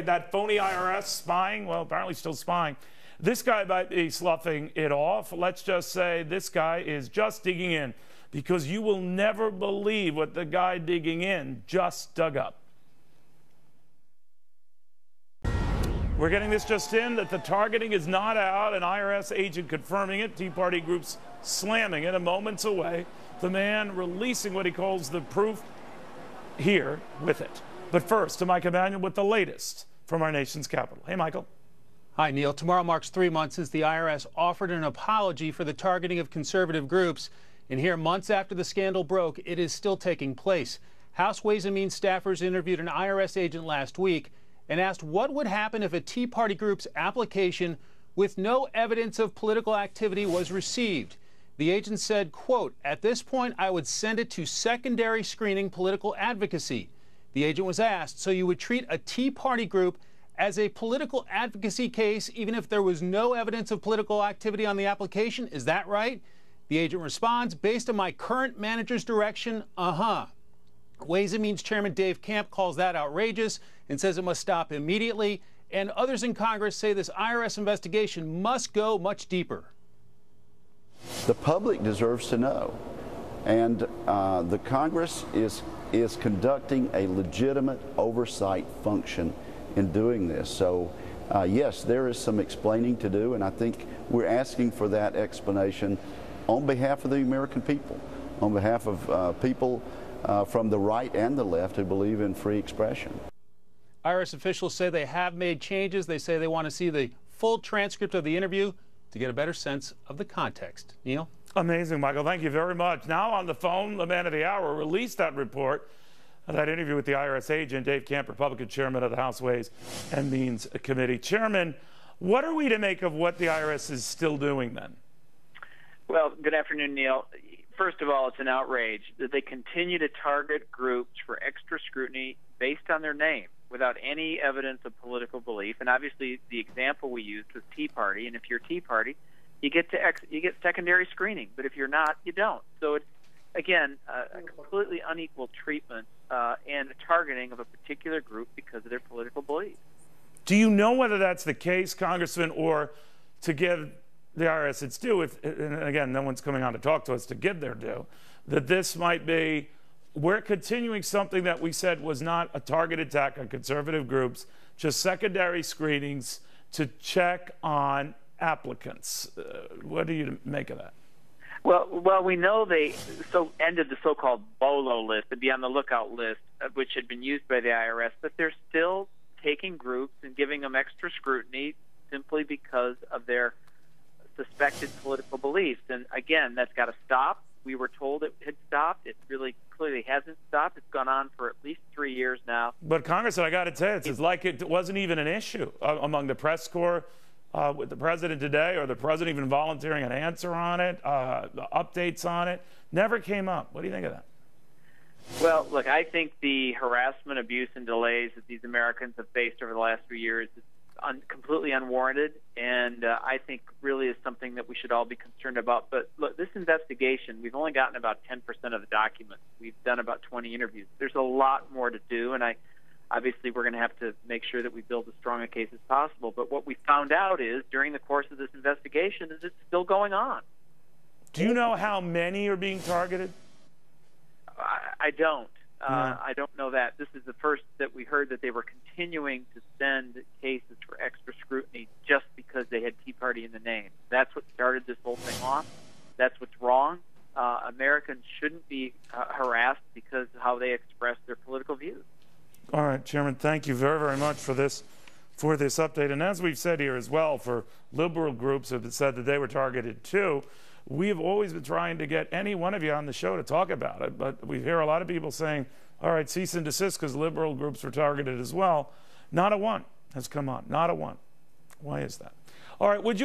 That phony IRS spying, well, apparently still spying. This guy might be sloughing it off. Let's just say this guy is just digging in, because you will never believe what the guy digging in just dug up. We're getting this just in, that the targeting is not out. An IRS agent confirming it. Tea Party groups slamming it. A moments away, the man releasing what he calls the proof here with it. But first, to Mike Emanuel with the latest from our nation's capital. Hey, Michael. Hi, Neil. Tomorrow marks 3 months since the IRS offered an apology for the targeting of conservative groups. And here, months after the scandal broke, it is still taking place. House Ways and Means staffers interviewed an IRS agent last week and asked what would happen if a Tea Party group's application with no evidence of political activity was received. The agent said, quote, "At this point, I would send it to secondary screening political advocacy." The agent was asked, so you would treat a Tea Party group as a political advocacy case even if there was no evidence of political activity on the application? Is that right? The agent responds, based on my current manager's direction, Ways and Means Chairman Dave Camp calls that outrageous and says it must stop immediately. And others in Congress say this IRS investigation must go much deeper. The public deserves to know. And the Congress is conducting a legitimate oversight function in doing this. So, yes, there is some explaining to do, and I think we're asking for that explanation on behalf of the American people, on behalf of people from the right and the left who believe in free expression. IRS officials say they have made changes. They say they want to see the full transcript of the interview to get a better sense of the context. Neil? Amazing, Michael. Thank you very much. Now on the phone, the man of the hour released that report, that interview with the IRS agent, Dave Camp, Republican chairman of the House Ways and Means Committee. Chairman, what are we to make of what the IRS is still doing then? Well, good afternoon, Neil. First of all, it's an outrage that they continue to target groups for extra scrutiny based on their name without any evidence of political belief. And obviously, the example we used was Tea Party. And if you're Tea Party, you get secondary screening. But if you're not, you don't. So it's, again, a completely unequal treatment and a targeting of a particular group because of their political beliefs. Do you know whether that's the case, Congressman, or to give the IRS its due, and again, no one's coming on to talk to us to give their due, that this might be, we're continuing something that we said was not a targeted attack on conservative groups, just secondary screenings to check on applicants. What do you make of that? Well, we know they ended the so-called BOLO list, the Be on the Lookout list, which had been used by the IRS, but they're still taking groups and giving them extra scrutiny simply because of their suspected political beliefs. And again, that's got to stop. We were told it had stopped. It really clearly hasn't stopped. It's gone on for at least 3 years now. But Congressman, I got to tell you, it's like it wasn't even an issue among the press corps with the president today, or the president even volunteering an answer on it, updates on it. Never came up. What do you think of that? Well, look, I think the harassment, abuse, and delays that these Americans have faced over the last few years is completely unwarranted, and I think really is something that we should all be concerned about. But look, this investigation, we've only gotten about 10% of the documents. We've done about 20 interviews. There's a lot more to do, and obviously we're going to have to make sure that we build as strong a case as possible. But what we found out is, during the course of this investigation, is it's still going on. Do you know how many are being targeted? I don't. I don't know that. This is the first that we heard that they were continuing to send cases for extra scrutiny just because they had Tea Party in the name. That's what started this whole thing off. That's what's wrong. Americans shouldn't be harassed because of how they express their political views. All right, Chairman, thank you very, very much for this update. And as we've said here as well, for liberal groups have said that they were targeted too, we've always been trying to get any one of you on the show to talk about it, but we hear a lot of people saying, all right, cease and desist because liberal groups were targeted as well. Not a one has come on, not a one. Why is that? All right, would you